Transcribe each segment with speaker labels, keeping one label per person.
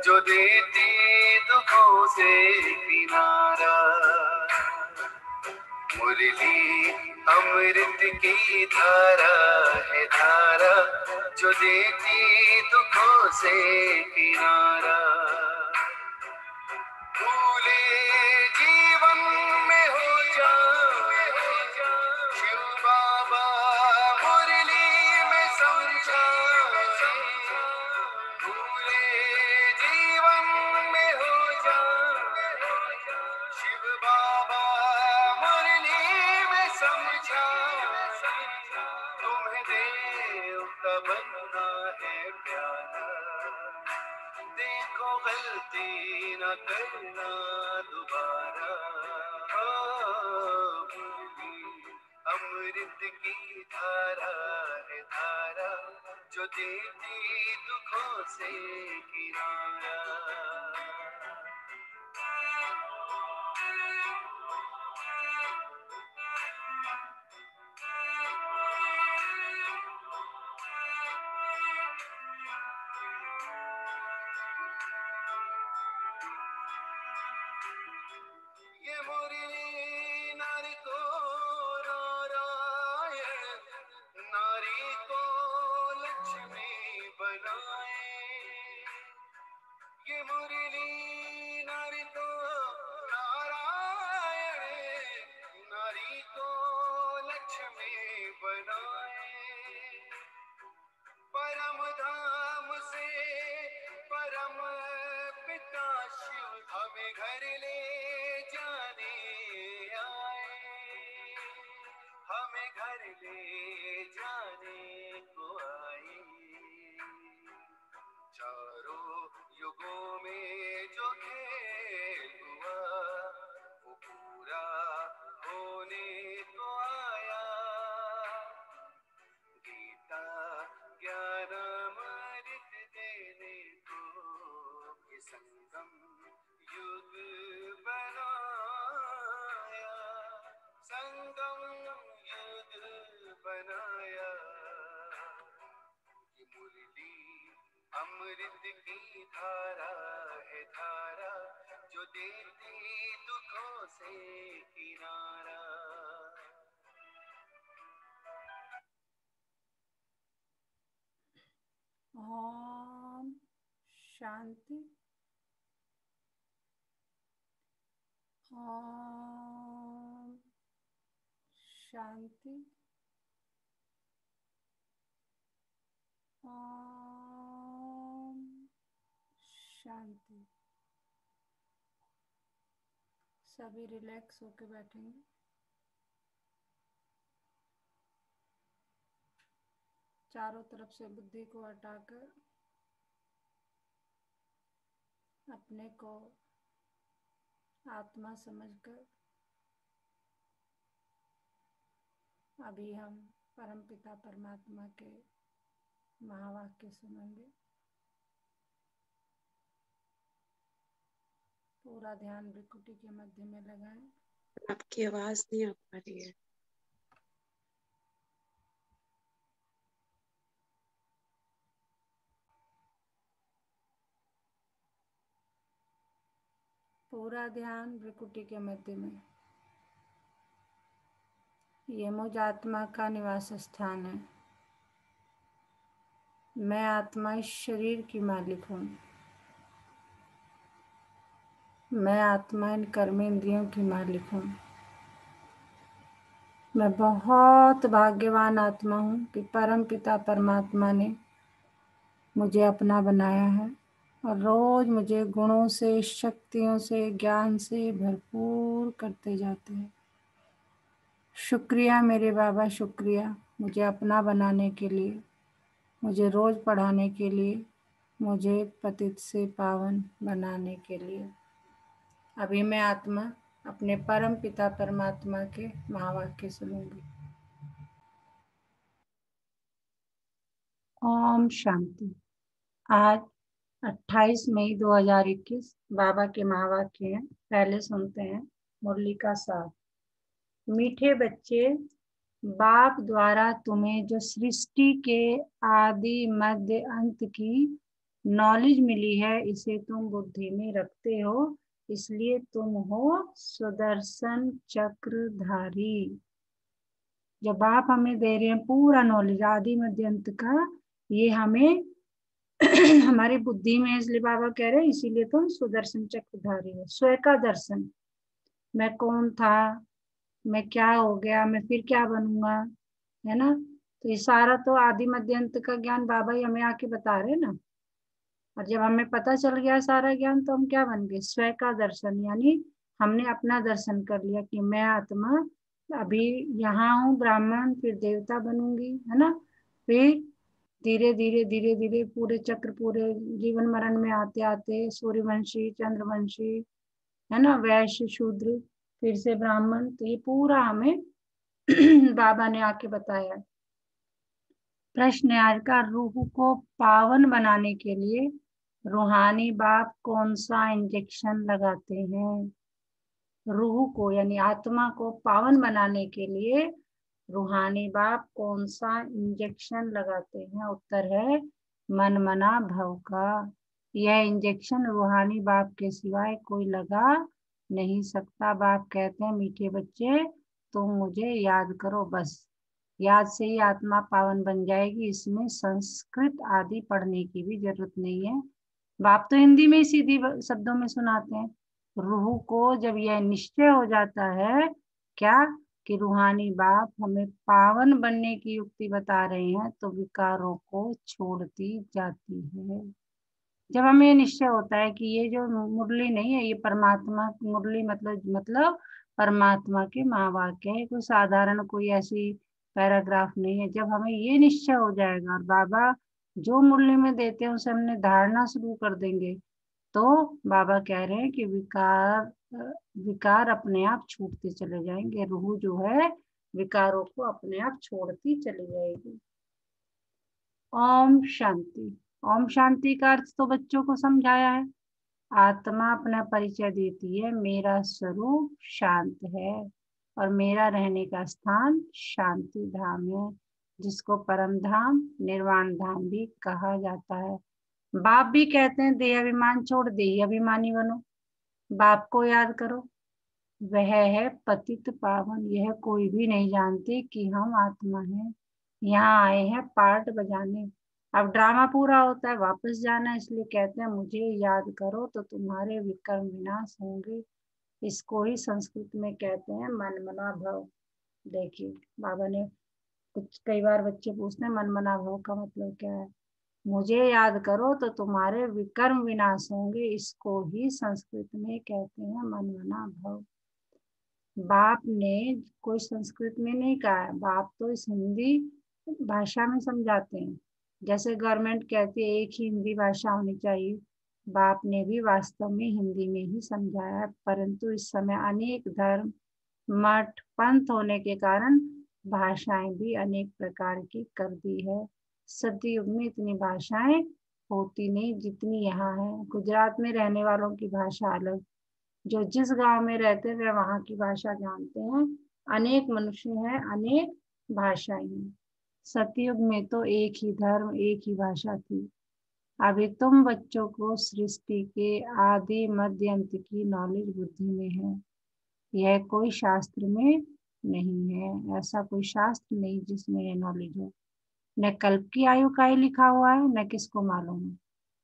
Speaker 1: जो देती दुखों से किनारा। मुरली अमृत की धारा है धारा, जो देती दुखों से किनारा। भूले जीवन में हो जाए शिव बाबा मुरली में समझाए। भूले जीवन में हो जाए शिव बाबा मुरली में समझाए। तुम्हें देव का बनना है प्यारा, देखो गलती न करना दोबारा। मुरली अमृत की धारा है धारा, जो देती दुखों से किनारा। ये मुरली नारी को नारायण, नारी को लक्ष्मी बनाए। ये मुरली नारी को नारायण, नारी को लक्ष्मी बनाए। परम धाम से परम पिता शिव हमें घर ले जाने आए, हमें घर ले जाने को आए। चारों युगों में जो खेल हुआ वो पूरा होने को आया। गीता ज्ञान अमृत देने को ये संगम युग बनाया, संगम युग बनाया। ये मुरली अमृत की धारा है धारा, जो देती दुखों से किनारा।
Speaker 2: ओम शांति। ओम शांति। ओम शांति। सभी रिलैक्स होके बैठेंगे। चारों तरफ से बुद्धि को हटाकर अपने को आत्मा समझकर अभी हम परमपिता परमात्मा के महावाक्य सुनेंगे। पूरा ध्यान भ्रिकुटी के मध्य में लगाएं।
Speaker 3: आपकी आवाज नहीं आ पा रही है।
Speaker 2: पूरा ध्यान भ्रिकुटी के मध्य में। ये मुझ आत्मा का निवास स्थान है। मैं आत्मा इस शरीर की मालिक हूँ। मैं आत्मा इन कर्मेंद्रियों की मालिक हूँ। मैं बहुत भाग्यवान आत्मा हूँ कि परम पिता परमात्मा ने मुझे अपना बनाया है और रोज मुझे गुणों से, शक्तियों से, ज्ञान से भरपूर करते जाते हैं। शुक्रिया मेरे बाबा, शुक्रिया मुझे अपना बनाने के लिए, मुझे रोज पढ़ाने के लिए, मुझे पतित से पावन बनाने के लिए। अभी मैं आत्मा अपने परम पिता परमात्मा के महावाक्य सुनूंगी। ओम शांति। आज 28 मई 2021 बाबा के महावाक्य हैं। पहले सुनते हैं मुरली का सार। मीठे बच्चे, बाप द्वारा तुम्हें जो सृष्टि के आदि मध्य अंत की नॉलेज मिली है इसे तुम बुद्धि में रखते हो, इसलिए तुम हो सुदर्शन चक्रधारी। जब आप हमें दे रहे हैं पूरा नॉलेज आदि मध्य अंत का, ये हमें हमारी बुद्धि में है, इसलिए बाबा कह रहे हैं इसीलिए तुम सुदर्शन चक्रधारी हो। स्वयं का दर्शन, मैं कौन था, मैं क्या हो गया, मैं फिर क्या बनूंगा, है ना। तो ये सारा तो आदि मध्य अंत का ज्ञान बाबा ही हमें आके बता रहे हैं ना। और जब हमें पता चल गया सारा ज्ञान, तो हम क्या बन गए, स्वयं का दर्शन, यानी हमने अपना दर्शन कर लिया कि मैं आत्मा अभी यहाँ हूँ ब्राह्मण, फिर देवता बनूंगी, है ना। फिर धीरे धीरे धीरे धीरे पूरे चक्र, पूरे जीवन मरण में आते आते सूर्यवंशी, चंद्रवंशी, है ना, वैश्य, शूद्र, फिर से ब्राह्मण। तो ये पूरा हमें बाबा ने आके बताया। प्रश्न है आज का, रूह को पावन बनाने के लिए रूहानी बाप कौन सा इंजेक्शन लगाते हैं। रूह को यानी आत्मा को पावन बनाने के लिए रूहानी बाप कौन सा इंजेक्शन लगाते हैं। उत्तर है मन मना भव का। यह इंजेक्शन रूहानी बाप के सिवाय कोई लगा नहीं सकता। बाप कहते हैं मीठे बच्चे तुम मुझे याद करो, बस याद से ही आत्मा पावन बन जाएगी, इसमें संस्कृत आदि पढ़ने की भी जरूरत नहीं है। बाप तो हिंदी में ही सीधी शब्दों में सुनाते हैं। रूह को जब यह निश्चय हो जाता है क्या कि रूहानी बाप हमें पावन बनने की युक्ति बता रहे हैं, तो विकारों को छोड़ती जाती है। जब हमें ये निश्चय होता है कि ये जो मुरली नहीं है, ये परमात्मा मुरली, मतलब परमात्मा के महावाक्य है, कोई साधारण कोई ऐसी पैराग्राफ नहीं है। जब हमें ये निश्चय हो जाएगा और बाबा जो मुरली में देते हैं उसे हमने धारणा शुरू कर देंगे, तो बाबा कह रहे हैं कि विकार अपने आप छूटते चले जाएंगे। रूह जो है विकारों को अपने आप छोड़ती चली जाएगी। ओम शांति। ओम शांति का अर्थ तो बच्चों को समझाया है। आत्मा अपना परिचय देती है, मेरा स्वरूप शांत है और मेरा रहने का स्थान शांति धाम है, जिसको परम धाम, निर्वाण धाम भी कहा जाता है। बाप भी कहते हैं देह अभिमान छोड़ देही अभिमानी बनो, बाप को याद करो, वह है पतित पावन। यह कोई भी नहीं जानते कि हम आत्मा हैं, यहाँ आए हैं पार्ट बजाने। अब ड्रामा पूरा होता है, वापस जाना है, इसलिए कहते हैं मुझे याद करो तो तुम्हारे विकर्म विनाश होंगे। इसको ही संस्कृत में कहते हैं मन मना भव। देखिए बाबा ने कुछ, कई बार बच्चे पूछते हैं मन मना भव का मतलब क्या है। मुझे याद करो तो तुम्हारे विकर्म विनाश होंगे, इसको ही संस्कृत में कहते हैं मन मना भव। बाप ने कोई संस्कृत में नहीं कहा है, बाप तो इस हिंदी भाषा में समझाते हैं। जैसे गवर्नमेंट कहती है एक ही हिंदी भाषा होनी चाहिए, बाप ने भी वास्तव में हिंदी में ही समझाया है। परंतु इस समय अनेक धर्म, मठ, पंथ होने के कारण भाषाएं भी अनेक प्रकार की कर दी है। सतयुग में इतनी भाषाएं होती नहीं जितनी यहाँ है। गुजरात में रहने वालों की भाषा अलग, जो जिस गांव में रहते वे वहां की भाषा जानते हैं। अनेक मनुष्य हैं, अनेक भाषाएं हैं। सतयुग में तो एक ही धर्म, एक ही भाषा थी। अभी तुम बच्चों को सृष्टि के आदि मध्य अंत की नॉलेज बुद्धि में है। यह कोई शास्त्र में नहीं है, ऐसा कोई शास्त्र नहीं जिसमें यह नॉलेज हो। न कल्प की आयु का ही लिखा हुआ है, न किसको मालूम है।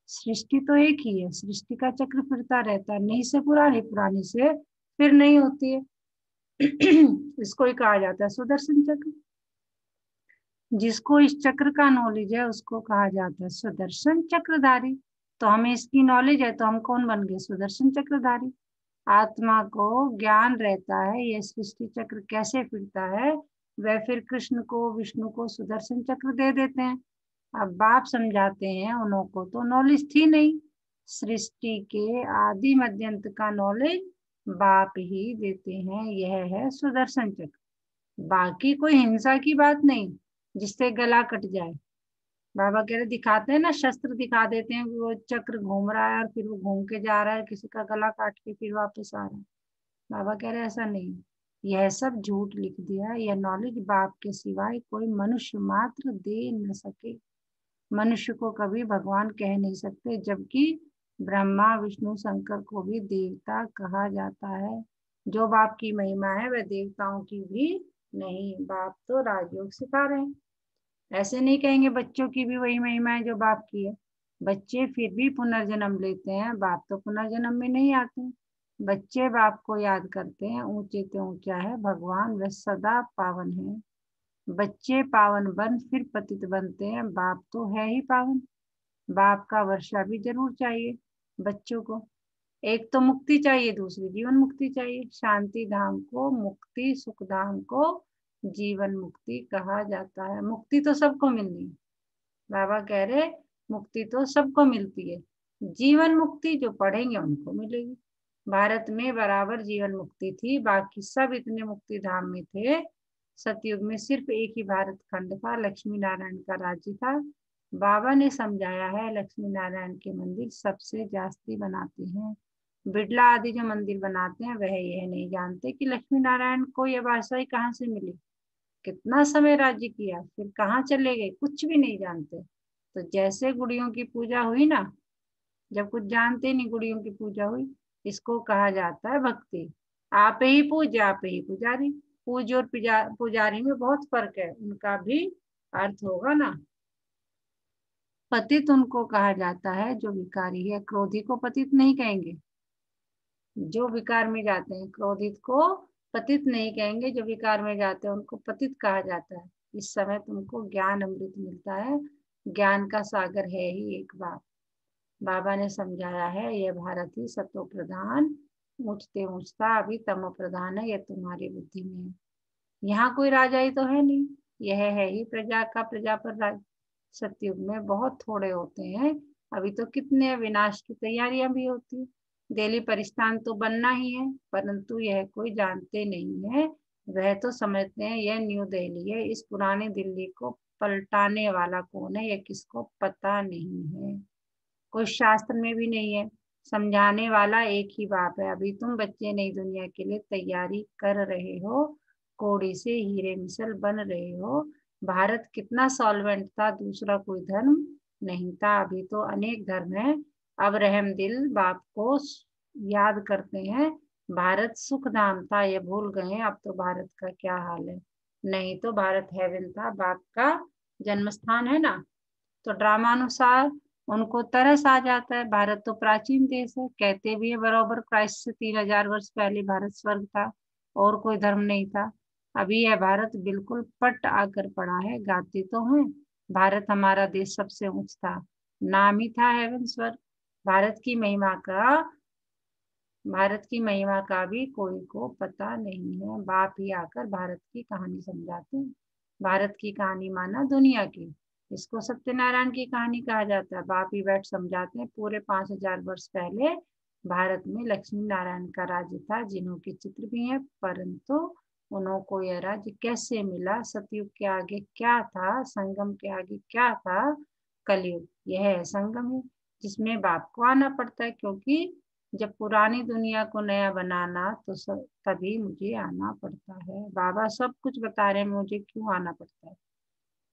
Speaker 2: सृष्टि तो एक ही है, सृष्टि का चक्र फिरता रहता है, नहीं से पुरानी, पुरानी से फिर नहीं होती है। इसको ही कहा जाता है सुदर्शन चक्र। जिसको इस चक्र का नॉलेज है उसको कहा जाता है सुदर्शन चक्रधारी। तो हमें इसकी नॉलेज है तो हम कौन बन गए, सुदर्शन चक्रधारी। आत्मा को ज्ञान रहता है ये सृष्टि चक्र कैसे फिरता है, वह फिर कृष्ण को, विष्णु को सुदर्शन चक्र दे देते हैं। अब बाप समझाते हैं उन्हों को तो नॉलेज थी नहीं, सृष्टि के आदि मध्यंत का नॉलेज बाप ही देते हैं, यह है सुदर्शन चक्र। बाकी कोई हिंसा की बात नहीं जिससे गला कट जाए। बाबा कह रहे दिखाते हैं ना, शस्त्र दिखा देते हैं, वो चक्र घूम रहा है और फिर वो घूम के जा रहा है, किसी का गला काट के फिर वापस आ रहा है। बाबा कह रहे ऐसा नहीं, यह सब झूठ लिख दिया। यह नॉलेज बाप के सिवाय कोई मनुष्य मात्र दे न सके। मनुष्य को कभी भगवान कह नहीं सकते, जबकि ब्रह्मा विष्णु शंकर को भी देवता कहा जाता है। जो बाप की महिमा है वह देवताओं की भी नहीं। बाप तो राजयोग सिखा रहे हैं। ऐसे नहीं कहेंगे बच्चों की भी वही महिमा है जो बाप की है। बच्चे फिर भी पुनर्जन्म लेते हैं, बाप तो पुनर्जन्म में नहीं आते। बच्चे बाप को याद करते हैं, ऊंचे से ऊंचा है भगवान, वह सदा पावन है। बच्चे पावन बन फिर पतित बनते हैं, बाप तो है ही पावन। बाप का वर्षा भी जरूर चाहिए बच्चों को। एक तो मुक्ति चाहिए, दूसरी जीवन मुक्ति चाहिए। शांति धाम को मुक्ति, सुख धाम को जीवन मुक्ति कहा जाता है। मुक्ति तो सबको मिलनी है, बाबा कह रहे मुक्ति तो सबको मिलती है, जीवन मुक्ति जो पढ़ेंगे उनको मिलेगी। भारत में बराबर जीवन मुक्ति थी, बाकी सब इतने मुक्ति धाम में थे। सतयुग में सिर्फ एक ही भारत खंड था, लक्ष्मी नारायण का राज्य था। बाबा ने समझाया है लक्ष्मी नारायण के मंदिर सबसे जास्ती बनाते हैं। बिड़ला आदि जो मंदिर बनाते हैं वह यह नहीं जानते कि लक्ष्मी नारायण को यह बादशाही कहाँ से मिली, कितना समय राज्य किया, फिर कहाँ चले गए, कुछ भी नहीं जानते। तो जैसे गुड़ियों की पूजा हुई ना, जब कुछ जानते नहीं गुड़ियों की पूजा हुई, इसको कहा जाता है भक्ति। आप ही पूज्य आप ही पुजारी। पूज और पुजारी में बहुत फर्क है, उनका भी अर्थ होगा ना। पतित उनको कहा जाता है जो विकारी है, क्रोधी को पतित नहीं कहेंगे। जो विकार में जाते हैं, क्रोधित को पतित नहीं कहेंगे, जो विकार में जाते हैं उनको पतित कहा जाता है। इस समय तुमको ज्ञान अमृत मिलता है, ज्ञान का सागर है ही एक बाप। बाबा ने समझाया है यह भारत ही सतो प्रधान, ऊंचते ऊंचता अभी तमो प्रधान है, यह तुम्हारी बुद्धि में है। यहाँ कोई राजा ही तो है नहीं, यह है ही प्रजा का प्रजा पर राज। सतयुग में बहुत थोड़े होते हैं, अभी तो कितने विनाश की तैयारियां भी होती है। दिल्ली परिस्थान तो बनना ही है, परंतु यह कोई जानते नहीं है। वह तो समझते हैं यह न्यू दिल्ली है, इस पुरानी दिल्ली को पलटाने वाला कौन है यह किसको पता नहीं है। कोई शास्त्र में भी नहीं है, समझाने वाला एक ही बाप है। अभी तुम बच्चे नई दुनिया के लिए तैयारी कर रहे हो, कोड़ी से हीरे मिसल बन रहे हो। भारत कितना सॉल्वेंट था, दूसरा कोई धर्म नहीं था। अभी तो अनेक धर्म है, अब रहम दिल बाप को याद करते हैं। भारत सुख धाम था, ये भूल गए। अब तो भारत का क्या हाल है। नहीं तो भारत हेवन था, बाप का जन्म स्थान है ना। तो ड्रामानुसार उनको तरस आ जाता है। भारत तो प्राचीन देश है, कहते भी है बराबर क्राइस्ट से 3000 वर्ष पहले भारत स्वर्ग था और कोई धर्म नहीं था। अभी यह भारत बिल्कुल पट आकर पड़ा है। गाते तो हैं भारत हमारा देश सबसे ऊंच था, नाम ही था हेवन स्वर्ग। भारत की महिमा का भारत की महिमा का भी कोई को पता नहीं है। बाप ही आकर भारत की कहानी समझाते हैं। भारत की कहानी माना दुनिया की, इसको सत्यनारायण की कहानी कहा जाता है। बाप ही बैठ समझाते हैं। पूरे 5000 वर्ष पहले भारत में लक्ष्मी नारायण का राज्य था, जिन्हों के चित्र भी हैं, परंतु उन्हों को यह राज्य कैसे मिला, सतयुग के आगे क्या था, संगम के आगे क्या था, कलयुग यह है संगम है, जिसमें बाप को आना पड़ता है। क्योंकि जब पुरानी दुनिया को नया बनाना तो तभी मुझे आना पड़ता है। बाबा सब कुछ बता रहे हैं मुझे क्यों आना पड़ता है,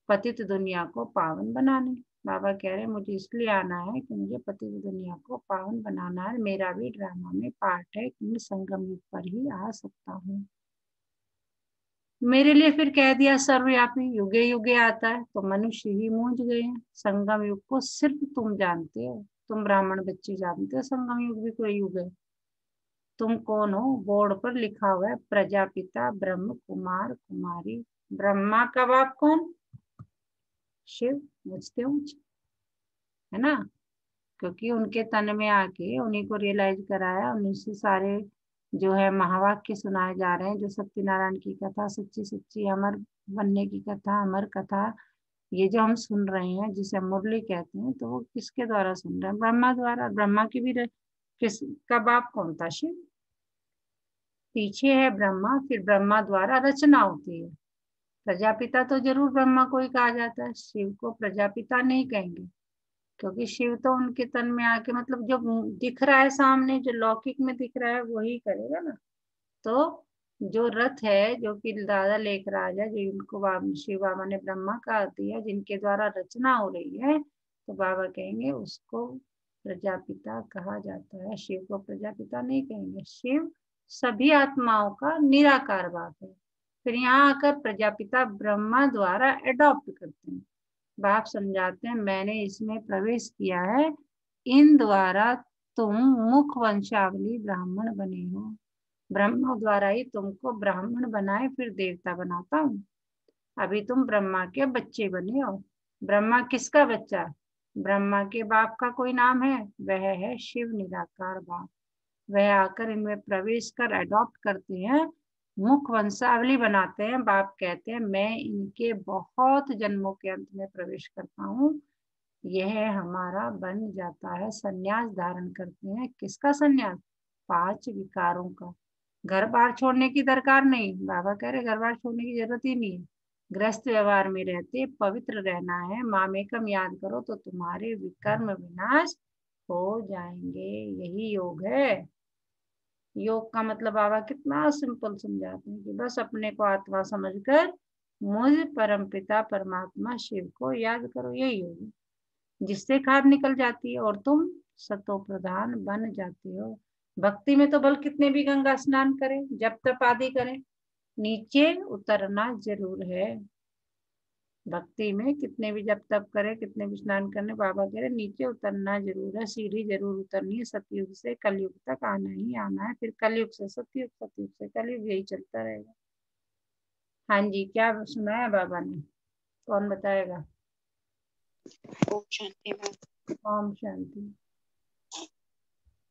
Speaker 2: पतित दुनिया को पावन बनाने। बाबा कह रहे हैं मुझे इसलिए आना है कि मुझे पतित दुनिया को पावन बनाना है। मेरा भी ड्रामा में पार्ट है कि मैं संगम युग पर ही आ सकता हूँ। मेरे लिए फिर कह दिया सर्वव्यापी, युगे युगे आता है, तो मनुष्य ही मूंझ गए हैं। संगम युग को सिर्फ तुम जानते हो, तुम ब्राह्मण बच्चे जानते हो संगम युग भी कोई युग है। तुम कौन हो, बोर्ड पर लिखा हुआ है प्रजापिता ब्रह्म कुमार कुमारी। ब्रह्मा का बाप कौन, शिव, मुझते ऊंच है ना। क्योंकि उनके तन में आके उन्हीं को रियलाइज कराया, उन्हीं से सारे जो है महावाक्य सुनाए जा रहे हैं। जो सत्यनारायण की कथा, सच्ची सच्ची अमर बनने की कथा, अमर कथा, ये जो हम सुन रहे हैं जिसे मुरली कहते हैं, तो वो किसके द्वारा सुन रहे हैं, ब्रह्मा द्वारा। ब्रह्मा की भी किसका बाप कौन था, शिव। पीछे है ब्रह्मा, फिर ब्रह्मा द्वारा रचना होती है। प्रजापिता तो जरूर ब्रह्मा को ही कहा जाता है, शिव को प्रजापिता नहीं कहेंगे। क्योंकि शिव तो उनके तन में आके, मतलब जो दिख रहा है सामने, जो लौकिक में दिख रहा है वही करेगा ना। तो जो रथ है, जो कि दादा लेखराज है, जिनको शिव बाबा ने ब्रह्मा कहा दिया, जिनके द्वारा रचना हो रही है, तो बाबा कहेंगे उसको प्रजापिता कहा जाता है। शिव को प्रजापिता नहीं कहेंगे। शिव सभी आत्माओं का निराकार बाप है। फिर यहाँ आकर प्रजापिता ब्रह्मा द्वारा एडॉप्ट करते हैं। बाप समझाते हैं मैंने इसमें प्रवेश किया है, इन द्वारा तुम मुख वंशावली ब्राह्मण बने हो। ब्रह्मा द्वारा ही तुमको ब्राह्मण बनाए, फिर देवता बनाता हूँ। अभी तुम ब्रह्मा के बच्चे बने हो। ब्रह्मा किसका बच्चा? ब्रह्मा के बाप का कोई नाम है, वह है शिव निराकार बाप। वह आकर इनमें प्रवेश कर अडॉप्ट करते हैं, मुख वंशावली बनाते हैं। बाप कहते हैं मैं इनके बहुत जन्मों के अंत में प्रवेश करता हूँ, यह हमारा बन जाता है। संन्यास धारण करते हैं। किसका संन्यास? 5 विकारों का। घर बार छोड़ने की दरकार नहीं। बाबा कह रहे घर बार छोड़ने की जरूरत ही नहीं है। गृहस्थ व्यवहार में रहते पवित्र रहना है। मामेकम याद करो तो तुम्हारे विकर्म विनाश हो जाएंगे। यही योग है। योग का मतलब बाबा कितना सिंपल समझाते हैं कि बस अपने को आत्मा समझकर मुझ परमपिता परमात्मा शिव को याद करो। यही योग है, जिससे खाद निकल जाती है और तुम सतो प्रधान बन जाते हो। भक्ति में तो बल कितने भी गंगा स्नान करें, जप तप आदि करें, नीचे उतरना जरूर है। भक्ति में कितने भी जप तप करे, कितने भी स्नान करने, बाबा कह रहे नीचे उतरना जरूर है। सीढ़ी जरूर उतरनी है। सतयुग से कलयुग तक आना ही आना है, फिर कलयुग से सतयुग, सतयुग से कलयुग, यही चलता रहेगा। हाँ जी, क्या सुनाया बाबा ने? कौन बताएगा?
Speaker 3: ओम शांति मैम।
Speaker 2: ओम शांति।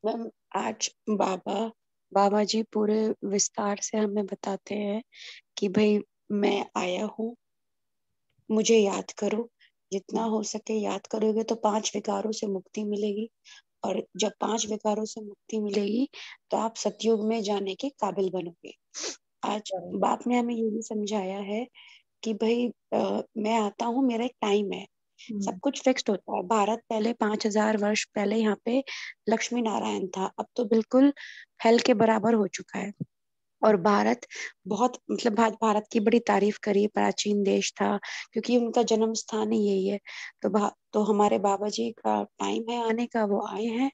Speaker 3: मैम आज बाबा जी पूरे विस्तार से हमें बताते हैं कि भाई मैं आया हूँ, मुझे याद करो, जितना हो सके याद करोगे तो 5 विकारों से मुक्ति मिलेगी। और जब 5 विकारों से मुक्ति मिलेगी तो आप सतयुग में जाने के काबिल बनोगे। आज बाप ने हमें ये भी समझाया है कि भाई मैं आता हूँ, मेरा एक टाइम है, सब कुछ फिक्स्ड होता है। भारत पहले 5000 वर्ष पहले यहाँ पे लक्ष्मी नारायण था, अब तो बिल्कुल हेल के बराबर हो चुका है। और भारत बहुत मतलब भारत की बड़ी तारीफ करी, प्राचीन देश था क्योंकि उनका जन्म स्थान ही यही है। तो हमारे बाबा जी का टाइम है आने का, वो आए हैं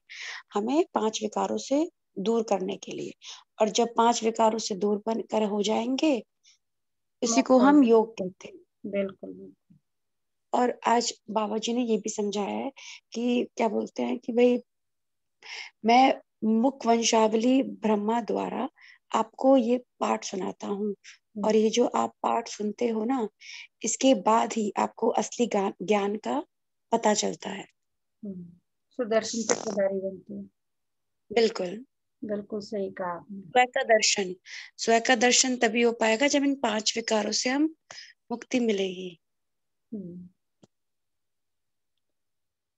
Speaker 3: हमें 5 विकारों से दूर करने के लिए। और जब 5 विकारों से दूर बनकर हो जाएंगे, इसी को हम योग कहते हैं।
Speaker 2: बिल्कुल बिल्कुल।
Speaker 3: और आज बाबा जी ने ये भी समझाया है कि क्या बोलते हैं कि भाई मैं मुख वंशावली ब्रह्मा द्वारा आपको ये पाठ सुनाता हूँ। और ये जो आप पाठ सुनते हो ना, इसके बाद ही आपको असली ज्ञान का पता चलता है।
Speaker 2: सुदर्शन चक्रधारी बनते हैं।
Speaker 3: बिल्कुल
Speaker 2: बिल्कुल सही कहा आपने।
Speaker 3: स्वयं का दर्शन तभी हो पाएगा जब इन 5 विकारों से हम मुक्ति मिलेगी।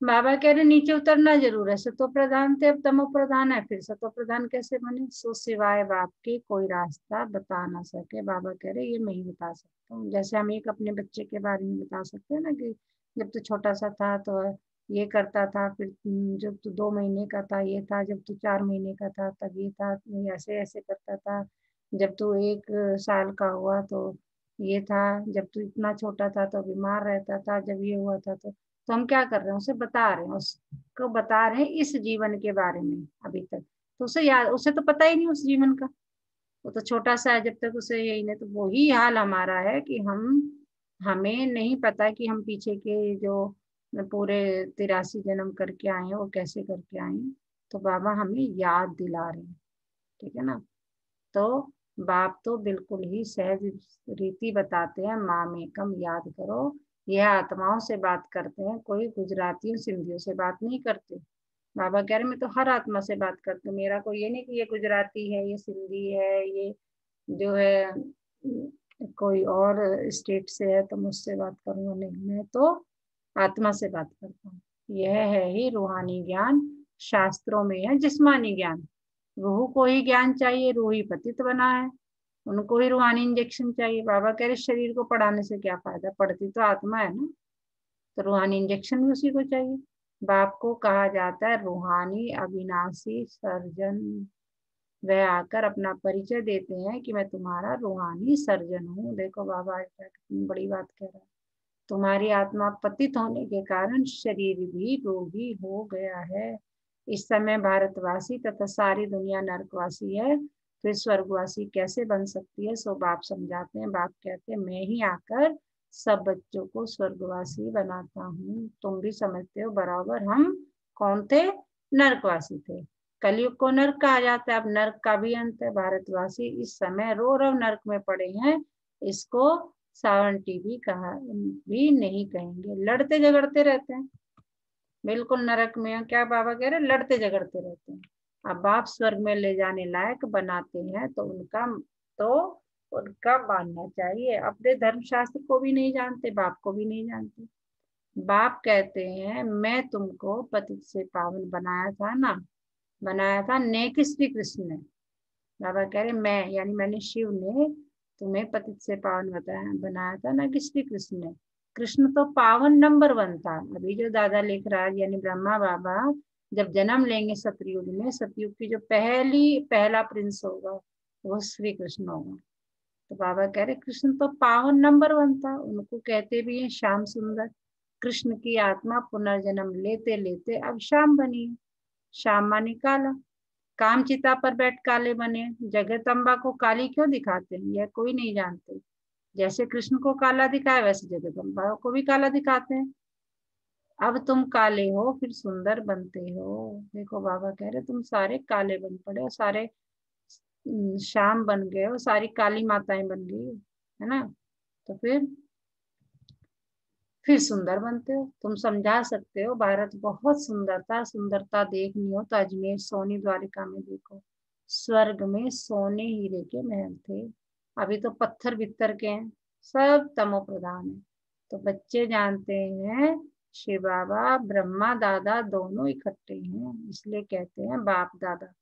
Speaker 2: बाबा कह रहे नीचे उतरना जरूर है। सतो प्रधान थे, अब तमो प्रधान है, फिर सतो प्रधान कैसे बने? सो सिवाय बाप के कोई रास्ता बता ना सके। बाबा कह रहे ये मैं ही बता सकता हूँ। जैसे हम एक अपने बच्चे के बारे में बता सकते हैं ना कि जब तू छोटा सा था तो ये करता था, फिर जब तू 2 महीने का था ये था, जब तू 4 महीने का था तब ये था, ये ऐसे ऐसे करता था, जब तू 1 साल का हुआ तो ये था, जब तू इतना छोटा था तो बीमार रहता था, जब ये हुआ था तो हम क्या कर रहे हैं? उसे बता रहे हैं, उसको बता रहे हैं इस जीवन के बारे में अभी तक। तो उसे याद, उसे तो पता ही नहीं उस जीवन का। वो तो छोटा सा है, जब तक उसे यही नहीं। तो वही हाल हमारा है कि हमें नहीं पता कि हम पीछे के जो पूरे 83 जन्म करके आए हैं वो कैसे करके आए हैं। तो बाबा हमें याद दिला रहे हैं, ठीक है ना? तो बाप तो बिल्कुल ही सहज रीति बताते हैं, मामेकम याद करो। यह आत्माओं से बात करते हैं, कोई गुजरातियों सिंधियों से बात नहीं करते। बाबा कह रहे मैं तो हर आत्मा से बात करती हूँ। मेरा कोई ये नहीं कि ये गुजराती है, ये सिंधी है, ये जो है कोई और स्टेट से है तो मुझसे बात करूंगा, नहीं। मैं तो आत्मा से बात करता हूँ। यह है ही रूहानी ज्ञान। शास्त्रों में है जिस्मानी ज्ञान। रूह को ही ज्ञान चाहिए, रूह ही पतित बना है, उनको ही रूहानी इंजेक्शन चाहिए। बाबा कह रहे शरीर को पढ़ाने से क्या फायदा, पढ़ती तो आत्मा है ना। तो रूहानी इंजेक्शन भी उसी को चाहिए। बाप को कहा जाता है रूहानी अविनाशी सर्जन। वह आकर अपना परिचय देते हैं कि मैं तुम्हारा रूहानी सर्जन हूँ। देखो बाबा आज कितनी बड़ी बात कह रहा है। तुम्हारी आत्मा पतित होने के कारण शरीर भी रोगी हो गया है। इस समय भारतवासी तथा सारी दुनिया नरकवासी है, तो स्वर्गवासी कैसे बन सकती है? सो बाप समझाते हैं। बाप कहते हैं मैं ही आकर सब बच्चों को स्वर्गवासी बनाता हूँ। तुम भी समझते हो बराबर हम कौन थे? नरकवासी थे। कलयुग को नर्क कहा जाता है। अब नर्क का भी अंत है। भारतवासी इस समय रो रो नर्क में पड़े हैं। इसको सावन टीवी कहा भी नहीं कहेंगे। लड़ते झगड़ते रहते हैं, बिल्कुल नरक में। क्या बाबा कह रहे? लड़ते झगड़ते रहते हैं। अब बाप स्वर्ग में ले जाने लायक बनाते हैं तो उनका मानना चाहिए। अपने धर्मशास्त्र को भी नहीं जानते, बाप को भी नहीं जानते। बाप कहते हैं मैं तुमको पतित से पावन बनाया था ने कि श्री कृष्ण ने। बाबा कह रहे मैं यानी मैंने शिव ने तुम्हें पतित से पावन बनाया था ना कि श्री कृष्ण ने। कृष्ण तो पावन नंबर 1 था। अभी जो दादा लिख रहा है यानी ब्रह्मा बाबा जब जन्म लेंगे सतयुग में, सतयुग की जो पहला प्रिंस होगा वो श्री कृष्ण होगा। तो बाबा कह रहे कृष्ण तो पावन नंबर 1 था। उनको कहते भी है श्याम सुंदर। कृष्ण की आत्मा पुनर्जन्म लेते लेते अब श्याम बनी। श्याम मानी काला। काम चिता पर बैठ काले बने। जगदम्बा को काली क्यों दिखाते हैं यह कोई नहीं जानते। जैसे कृष्ण को काला दिखाया वैसे जगदम्बा को भी काला दिखाते हैं। अब तुम काले हो फिर सुंदर बनते हो। देखो बाबा कह रहे तुम सारे काले बन पड़े हो, सारे श्याम बन गए हो, सारी काली माताएं बन गई है ना। तो फिर सुंदर बनते हो। तुम समझा सकते हो भारत बहुत सुंदरता देखनी हो तो अजमेर सोनी द्वारिका में देखो। स्वर्ग में सोने हीरे के महल थे, अभी तो पत्थर बित्तर के हैं, सब तमो प्रधान है। तो बच्चे जानते हैं शिव बाबा ब्रह्मा दादा दोनों इकट्ठे हैं, इसलिए कहते हैं बाप दादा।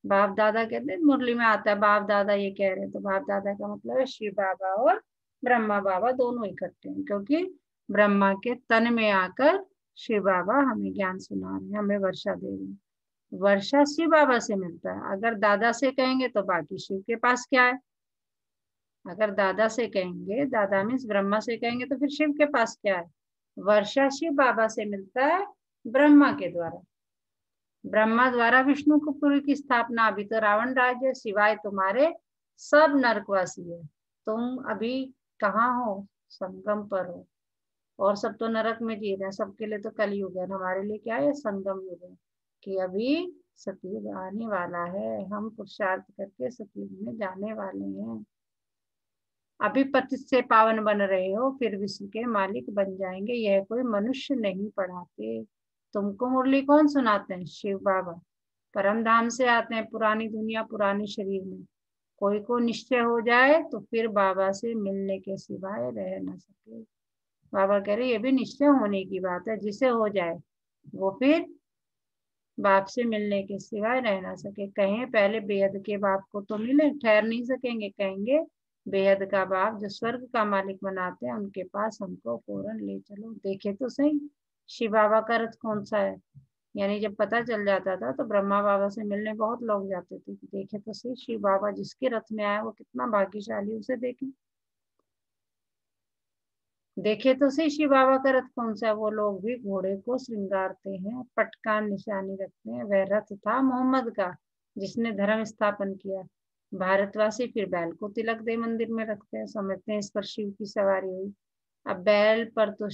Speaker 2: बाप दादा कहते हैं मुरली में आता है बाप दादा ये कह रहे हैं, तो बाप दादा का मतलब है शिव बाबा और ब्रह्मा बाबा दोनों इकट्ठे हैं। क्योंकि ब्रह्मा के तन में आकर शिव बाबा हमें ज्ञान सुना रहे हैं, हमें वर्षा दे रहे हैं। वर्षा शिव बाबा से मिलता है। अगर दादा से कहेंगे तो बाकी शिव के पास क्या है? अगर दादा से कहेंगे, दादा मीन्स ब्रह्मा से कहेंगे तो फिर शिव के पास क्या है? वर्षा शिव बाबा से मिलता है ब्रह्मा के द्वारा। ब्रह्मा द्वारा विष्णु को पुरी की स्थापना। अभी तो रावण राज्य सिवाय तुम्हारे सब नरकवासी है। तुम अभी कहाँ हो? संगम पर हो। और सब तो नरक में जी रहे हैं। सबके लिए तो कलयुग है, हमारे लिए क्या है? संगम युग है कि अभी सतयुग आने वाला है। हम पुरुषार्थ करके सतयुग में जाने वाले हैं। अभी पतित से पावन बन रहे हो फिर विश्व के मालिक बन जाएंगे, यह कोई मनुष्य नहीं पढ़ाते। तुमको मुरली कौन सुनाते हैं? शिव बाबा। परम धाम से आते हैं, पुरानी दुनिया पुराने शरीर में। कोई को निश्चय हो जाए तो फिर बाबा से मिलने के सिवाय रह न सके। बाबा कह रहे ये भी निश्चय होने की बात है, जिसे हो जाए वो फिर बाप से मिलने के सिवाय रह ना सके। कहें पहले बेहद के बाप को तो मिले, ठहर नहीं सकेंगे। कहेंगे बेहद का बाप जो स्वर्ग का मालिक बनाते हैं उनके पास हमको फौरन ले चलो। देखे तो सही शिव बाबा का रथ कौन सा है। यानी जब पता चल जाता था तो ब्रह्मा बाबा से मिलने बहुत लोग जाते थे कि देखे तो सही शिव बाबा जिसके रथ में आया वो कितना भाग्यशाली, उसे देखें। देखे तो सही शिव बाबा का रथ कौन सा है। वो लोग भी घोड़े को श्रृंगारते हैं, पटकान निशानी रखते हैं। वह रथ था मोहम्मद का जिसने धर्म स्थापन किया। भारतवासी फिर बैल को तिलक दे मंदिर में रखते हैं, समझते हैं इस पर शिव की सवारी हुई। अब बैल पर तो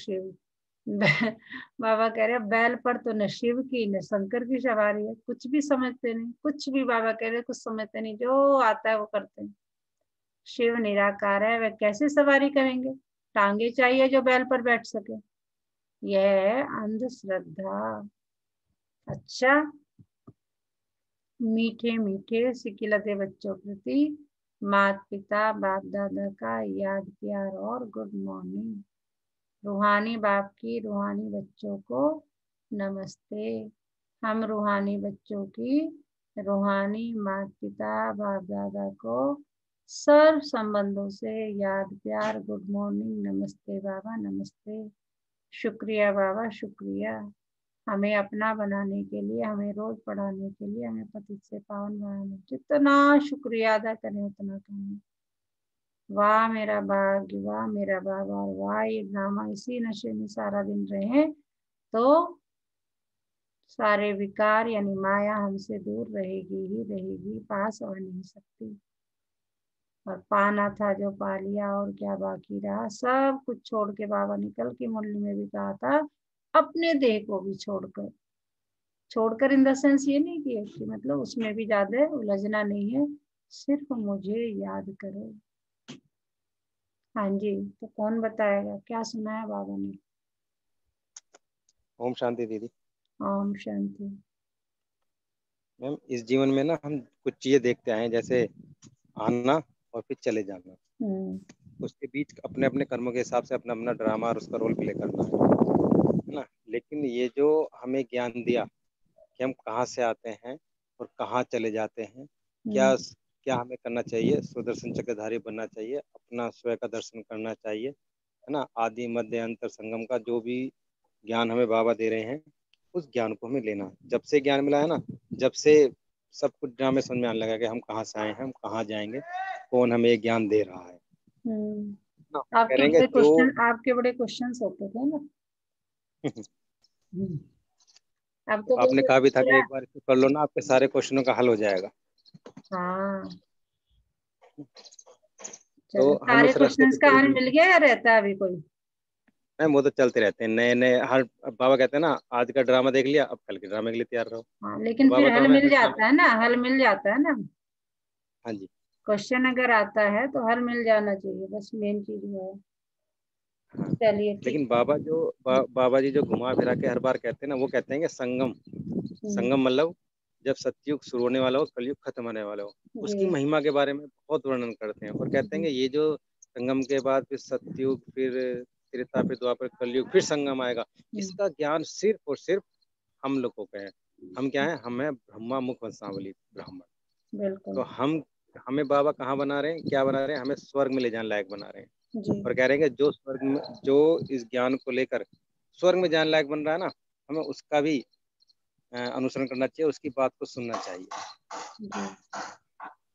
Speaker 2: बाबा कह रहे हैं बैल पर तो न शिव की न शंकर की सवारी है। कुछ भी समझते नहीं, कुछ भी बाबा कह रहे कुछ समझते नहीं, जो आता है वो करते हैं। शिव निराकार है, वह कैसे सवारी करेंगे? टांगे चाहिए जो बैल पर बैठ सके। यह है अंधश्रद्धा। अच्छा, मीठे मीठे सिकिलते बच्चों प्रति माता पिता बाप दादा का याद प्यार और गुड मॉर्निंग। रूहानी बाप की रूहानी बच्चों को नमस्ते। हम रूहानी बच्चों की रूहानी माता पिता बाप दादा को सर्व संबंधों से याद प्यार गुड मॉर्निंग नमस्ते बाबा नमस्ते। शुक्रिया बाबा शुक्रिया। हमें अपना बनाने के लिए, हमें रोज पढ़ाने के लिए, हमें पतित से पावन बनाने, जितना शुक्रिया अदा करें उतना कम है। वाह मेरा भाग्य, वाह मेरा बाबा, वाह ये ड्रामा, इसी नशे में सारा दिन रहे तो सारे विकार यानी माया हमसे दूर रहेगी ही रहेगी, पास आ नहीं सकती। और पाना था जो पा लिया, और क्या बाकी रहा। सब कुछ छोड़ के बाबा ने कल की मुरली में भी कहा था, अपने देह को भी छोड़कर। छोड़कर इन द सेंस ये नहीं कि मतलब उसमें भी ज्यादा उलझना नहीं है, सिर्फ मुझे याद करो। हाँ जी, तो कौन बताएगा क्या सुनाया बाबा ने?
Speaker 4: ओम शांति दीदी।
Speaker 2: ओम शांति।
Speaker 4: मैम इस जीवन में ना हम कुछ चीजें देखते आए हैं, जैसे आना और फिर चले जाना। उसके बीच अपने अपने कर्मों के हिसाब से अपना अपना ड्रामा और उसका रोल प्ले करना है ना। लेकिन ये जो हमें ज्ञान दिया कि हम कहाँ से आते हैं और कहाँ चले जाते हैं, क्या क्या हमें करना चाहिए, सुदर्शन चक्रधारी बनना चाहिए, अपना स्वयं का दर्शन करना चाहिए, है ना। आदि मध्य अंतर संगम का जो भी ज्ञान हमें बाबा दे रहे हैं, उस ज्ञान को हमें लेना। जब से ज्ञान मिला है ना, जब से सब कुछ ड्रामे समझ में आने लगा कि हम कहाँ से आए हैं, हम कहाँ जाएंगे, कौन हमें ये ज्ञान दे रहा है ना। करेंगे जो
Speaker 2: आपके बड़े क्वेश्चंस होते थे ना। अब तो
Speaker 4: आपने कहा भी था कि एक बार इसको कर लो ना, आपके सारे क्वेश्चनों का हल हो जाएगा।
Speaker 2: हाँ
Speaker 4: तो
Speaker 2: चलो,
Speaker 4: हम
Speaker 2: सारे
Speaker 4: उस रास्ते
Speaker 2: क्वेश्चंस
Speaker 4: पे
Speaker 2: का
Speaker 4: चल
Speaker 2: हल
Speaker 4: रहे
Speaker 2: मिल गया या रहता है अभी कोई?
Speaker 4: हैं। वो तो चलते रहते हैं नए नए, हर बाबा कहते हैं ना, आज का ड्रामा देख लिया, अब कल के ड्रामे के लिए तैयार रहो।
Speaker 2: हाँ,
Speaker 4: तो
Speaker 2: लेकिन फिर
Speaker 4: बाबा तो
Speaker 2: हल
Speaker 4: हमें
Speaker 2: मिल
Speaker 4: हर समय,
Speaker 2: जाता है ना, हल मिल जाता है ना।
Speaker 4: हाँ जी,
Speaker 2: क्वेश्चन अगर आता है तो हल मिल जाना चाहिए, बस मेन चीज वो है।
Speaker 4: हाँ।
Speaker 2: चलिए ठीक
Speaker 4: लेकिन बाबा जो बाबा जी जो घुमा फिरा के हर बार कहते हैं ना, वो कहते हैं कि संगम, संगम मतलब जब सतयुग शुरू होने वाला हो, कलयुग खत्म होने वाला हो, उसकी
Speaker 2: जी।
Speaker 4: महिमा के बारे में बहुत वर्णन करते हैं और कहते हैं कि ये जो संगम के बाद फिर सतयुग, फिर त्रेता, फिर द्वापर, कलयुग, फिर संगम आएगा, इसका ज्ञान सिर्फ और सिर्फ हम लोगों को है। हम क्या है, हम है ब्रह्मा मुख वंशावली ब्राह्मण।
Speaker 2: बिल्कुल।
Speaker 4: तो हमें बाबा कहाँ बना रहे हैं, क्या बना रहे हैं, हमें स्वर्ग में ले जाने लायक बना रहे हैं।
Speaker 2: जी।
Speaker 4: और कह रहे हैं कि जो स्वर्ग में, जो इस ज्ञान को लेकर स्वर्ग में जाने लायक बन रहा है ना, हमें उसका भी अनुसरण करना चाहिए, उसकी बात को सुनना चाहिए।
Speaker 2: जी।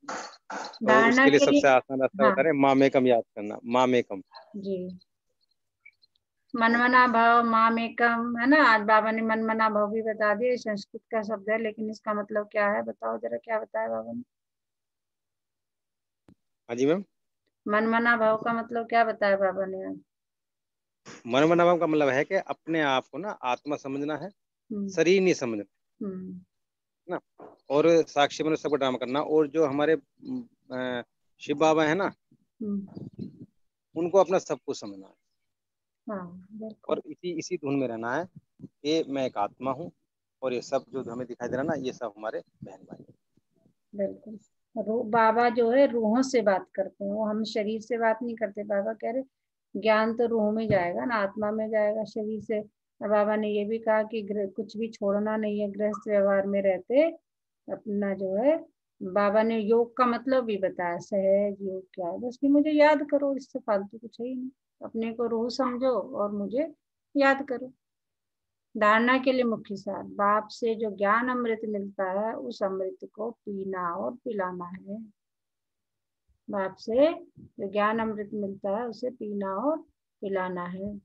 Speaker 4: तो
Speaker 2: धारणा
Speaker 4: उसके लिए
Speaker 2: के
Speaker 4: सबसे
Speaker 2: लिए,
Speaker 4: आसान रास्ता
Speaker 2: हाँ
Speaker 4: बता रहे हैं, मामेकम याद करना, मामेकम।
Speaker 2: जी। मनमना भाव मामेकम है ना। आज बाबा ने मनमना भाव भी बता दिया, संस्कृत का शब्द है, लेकिन इसका मतलब क्या है बताओ जरा, क्या बताया बाबा ने?
Speaker 4: हाँ जी मैम।
Speaker 2: मनमना भाव का मतलब क्या बताया बाबा ने आज?
Speaker 4: मनमनाभम का मतलब है कि अपने आप को ना आत्मा समझना है, शरीर नहीं समझना, ना। और साक्षी बनो, सबको ड्रामा करना। और जो हमारे शिव बाबा है ना, उनको अपना सब कुछ समझना है।
Speaker 2: हाँ बिल्कुल।
Speaker 4: और इसी इसी धुन में रहना है कि मैं एक आत्मा हूँ, और ये सब जो हमें दिखाई दे रहा है ना, ये सब हमारे बहन भाई हैं।
Speaker 2: बिल्कुल। बाबा जो है रूहों से बात करते हैं, वो हम शरीर से बात नहीं करते। बाबा कह रहे ज्ञान तो रूह में जाएगा ना, आत्मा में जाएगा, शरीर से। और बाबा ने ये भी कहा कि कुछ भी छोड़ना नहीं है, गृहस्थ व्यवहार में रहते अपना जो है। बाबा ने योग का मतलब भी बताया, सहज योग क्या है, बस कि मुझे याद करो, इससे फालतू कुछ है ही नहीं। अपने को रूह समझो और मुझे याद करो। धारणा के लिए मुख्य सार, बाप से जो ज्ञान अमृत मिलता है, उस अमृत को पीना और पिलाना है। बाप से जो ज्ञान अमृत मिलता है, उसे पीना और पिलाना है।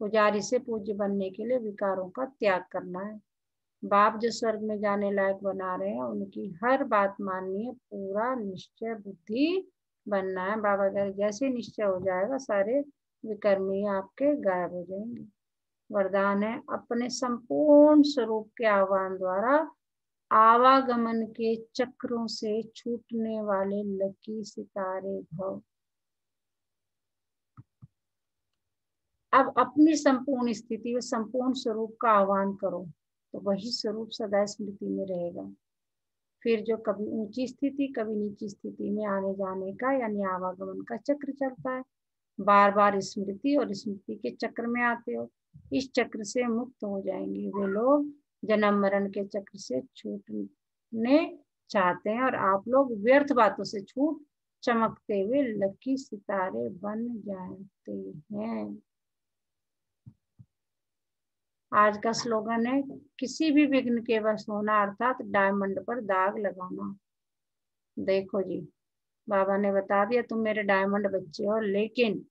Speaker 2: पुजारी से पूज्य बनने के लिए विकारों का त्याग करना है। बाप जो स्वर्ग में जाने लायक बना रहे हैं, उनकी हर बात माननी है, पूरा निश्चय बुद्धि बनना है। बाबा कह जैसे निश्चय हो जाएगा, सारे विकर्मी आपके गायब हो जाएंगे। वरदान है, अपने संपूर्ण स्वरूप के आह्वान द्वारा आवागमन के चक्रों से छूटने वाले लकी सितारे भव। अब अपनी संपूर्ण स्थिति और संपूर्ण स्वरूप का आह्वान करो, तो वही स्वरूप सदा स्मृति में रहेगा। फिर जो कभी ऊंची स्थिति कभी नीची स्थिति में आने जाने का यानी आवागमन का चक्र चलता है। बार बार स्मृति और स्मृति के चक्र में आते हो, इस चक्र से मुक्त हो जाएंगे वे लोग जन्म मरण के चक्र से छूटने चाहते हैं। और आप लोग व्यर्थ बातों से छूट चमकते हुए लकी सितारे बन जाते हैं। आज का स्लोगन है किसी भी विघ्न के वश होना, अर्थात डायमंड पर दाग लगाना। देखो जी, बाबा ने बता दिया तुम मेरे डायमंड बच्चे हो, लेकिन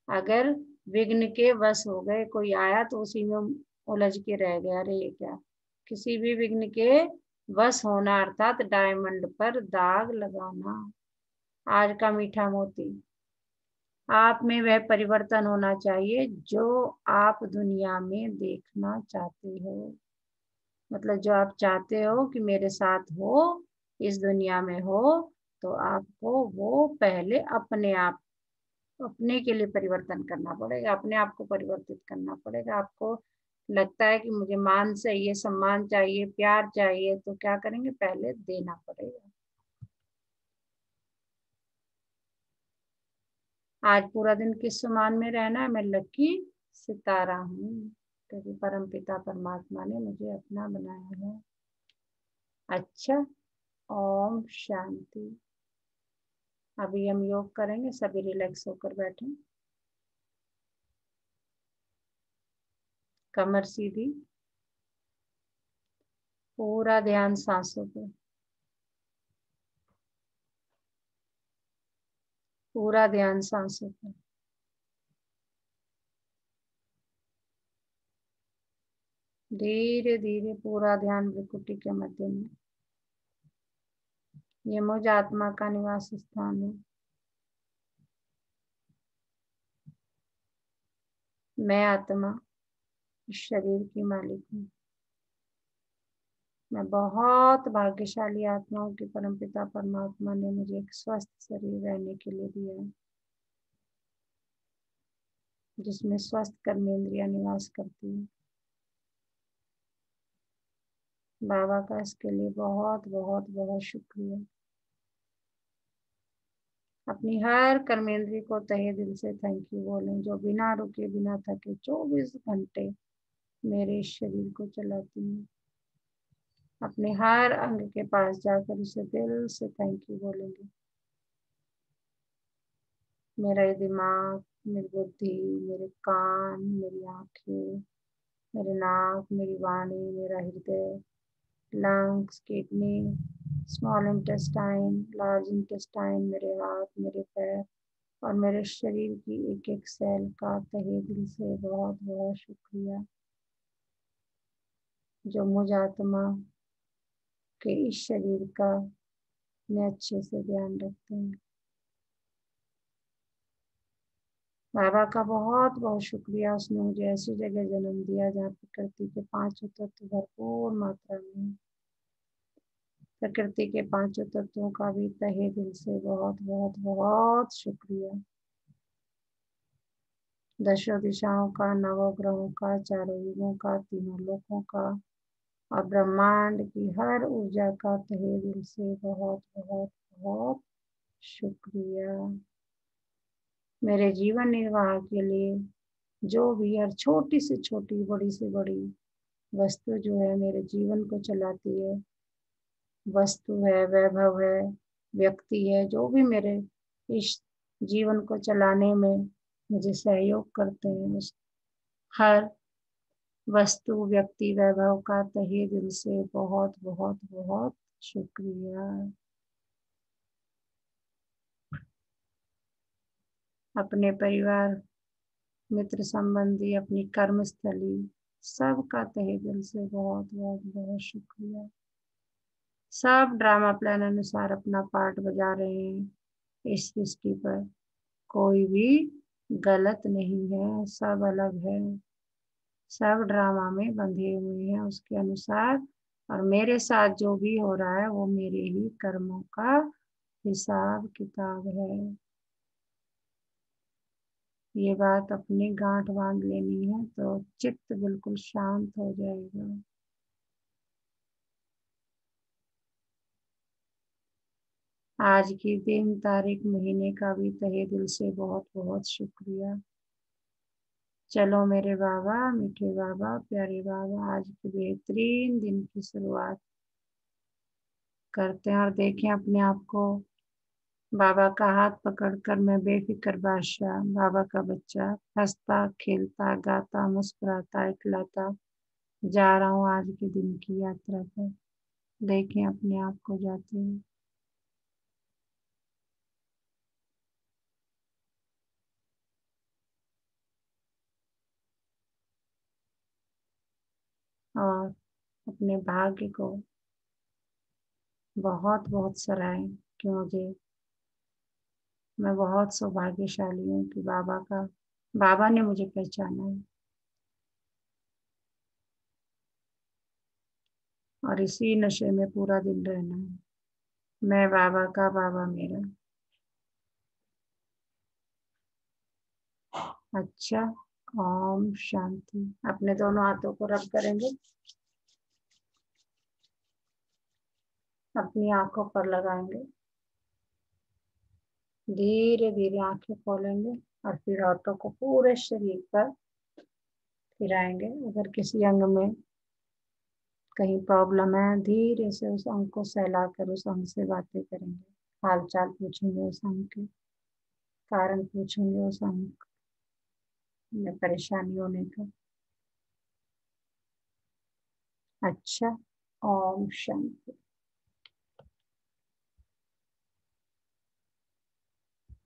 Speaker 2: अगर विघ्न के वश हो गए, कोई आया तो उसी में उलझ के रह गया, अरे ये क्या। किसी भी विघ्न के वश होना अर्थात डायमंड पर दाग लगाना। आज का मीठा मोती, आप में वह परिवर्तन होना चाहिए जो आप दुनिया में देखना चाहते हो। मतलब जो आप चाहते हो कि मेरे साथ हो, इस दुनिया में हो, तो आपको वो पहले अपने के लिए परिवर्तन करना पड़ेगा, अपने आप को परिवर्तित करना पड़ेगा। आपको लगता है कि मुझे मान चाहिए, सम्मान चाहिए, प्यार चाहिए, तो क्या करेंगे, पहले देना पड़ेगा। आज पूरा दिन किस समान में रहना है, मैं लकी सितारा हूँ, क्योंकि परम पिता परमात्मा ने मुझे अपना बनाया है। अच्छा, ओम शांति। अभी हम योग करेंगे, सभी रिलैक्स होकर बैठे, कमर सीधी, पूरा ध्यान सांसों पे, पूरा ध्यान सांसों पे। धीरे धीरे पूरा ध्यान भ्रुकुटी के मध्य में। ये मुझ आत्मा का निवास स्थान है। मैं आत्मा इस शरीर की मालिक हूँ। मैं बहुत भाग्यशाली आत्मा हूँ कि परमपिता परमात्मा ने मुझे एक स्वस्थ शरीर रहने के लिए दिया है, जिसमें स्वस्थ कर्मेंद्रियां निवास करती है। बाबा का इसके लिए बहुत बहुत बहुत शुक्रिया। अपनी हर कर्मेंद्री को तहे दिल से थैंक यू बोलें, जो बिना रुके बिना थके 24 घंटे मेरे इस शरीर को चलाती है। अपने हर अंग के पास जाकर उसे दिल से थैंक यू बोलेंगे। मेरा ये दिमाग, मेरी बुद्धि, मेरे कान, मेरी आंखें, मेरे नाक, मेरी वाणी, मेरा हृदय, lungs, kidney, small intestine, large intestine, मेरे हाथ, मेरे पैर और मेरे शरीर की एक एक सेल का तहे दिल से बहुत बहुत शुक्रिया, जो मुझ आत्मा के इस शरीर का मैं अच्छे से ध्यान रखते हैं। बाबा का बहुत बहुत शुक्रिया, उसने मुझे ऐसी जगह जन्म दिया जहाँ प्रकृति के 5 तत्व भरपूर मात्रा में। प्रकृति के 5 तत्वों का भी तहे दिल से बहुत बहुत बहुत शुक्रिया। दशों दिशाओं का, नवग्रहों का, चारों युगों का, तीनों लोकों का और ब्रह्मांड की हर ऊर्जा का तहे दिल से बहुत बहुत बहुत शुक्रिया। मेरे जीवन निर्वाह के लिए जो भी हर छोटी से छोटी, बड़ी से बड़ी वस्तु जो है मेरे जीवन को चलाती है, वस्तु है, वैभव है, व्यक्ति है, जो भी मेरे इस जीवन को चलाने में मुझे सहयोग करते हैं, उस हर वस्तु, व्यक्ति, वैभव का तहे दिल से बहुत बहुत बहुत शुक्रिया। अपने परिवार, मित्र, संबंधी, अपनी कर्मस्थली, सबका तहे दिल से बहुत बहुत बहुत शुक्रिया। सब ड्रामा प्लान अनुसार अपना पार्ट बजा रहे हैं इस सृष्टि पर। कोई भी गलत नहीं है, सब अलग है, सब ड्रामा में बंधे हुए हैं उसके अनुसार। और मेरे साथ जो भी हो रहा है वो मेरे ही कर्मों का हिसाब किताब है। ये बात अपनी गांठ बांध लेनी है तो चित्त बिल्कुल शांत हो जाएगा। आज की दिन, तारीख, महीने का भी तहे दिल से बहुत बहुत शुक्रिया। चलो मेरे बाबा, मीठे बाबा, प्यारे बाबा, आज के बेहतरीन दिन की शुरुआत करते हैं और देखें अपने आप को बाबा का हाथ पकड़कर मैं बेफिक्र बादशाह, बाबा का बच्चा, हंसता खेलता गाता मुस्कुराता इकलाता जा रहा हूँ आज के दिन की यात्रा पर। देखें अपने आप को जाते हुए। और अपने भाग्य को बहुत बहुत सराहें कि मैं बहुत सौभाग्यशाली हूँ कि बाबा ने मुझे पहचाना है। और इसी नशे में पूरा दिन रहना है। मैं बाबा का, बाबा मेरा। अच्छा, ओम शांति। अपने दोनों हाथों को रब करेंगे, अपनी आंखों पर लगाएंगे, धीरे धीरे आंखें खोलेंगे और फिर हाथों को पूरे शरीर पर फिराएंगे। अगर किसी अंग में कहीं प्रॉब्लम है, धीरे से उस अंग को सहलाकर उस अंग से बातें करेंगे, हाल चाल पूछेंगे, उस अंग के कारण पूछेंगे, उस अंग में परेशानी होने का। अच्छा, ओम शांति।